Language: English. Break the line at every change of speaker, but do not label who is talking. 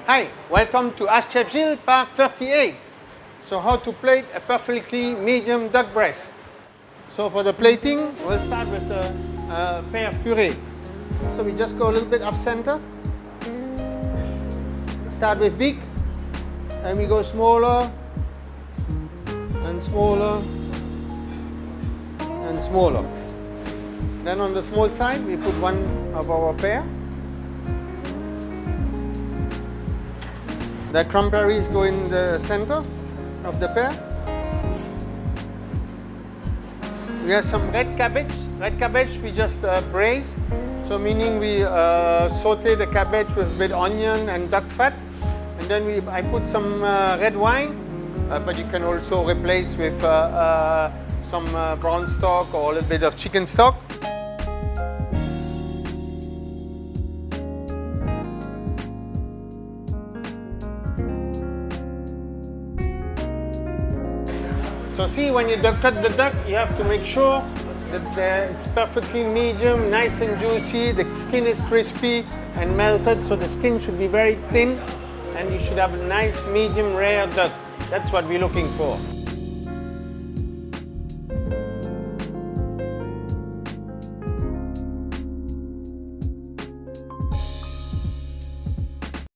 Hi, welcome to Ask Chef Gilles, part 38. So how to plate a perfectly medium duck breast. So for the plating, we'll start with the pear puree. So we just go a little bit off center. Start with big, and we go smaller, and smaller, and smaller. Then on the small side, we put one of our pear. The cranberries go in the center of the pear. We have some red cabbage. Red cabbage we just braise. So meaning we saute the cabbage with a bit onion and duck fat. And then I put some red wine, but you can also replace with some brown stock or a little bit of chicken stock. So see, when you cut the duck, you have to make sure that it's perfectly medium, nice and juicy, the skin is crispy and melted, so the skin should be very thin and you should have a nice medium rare duck. That's what we're looking for.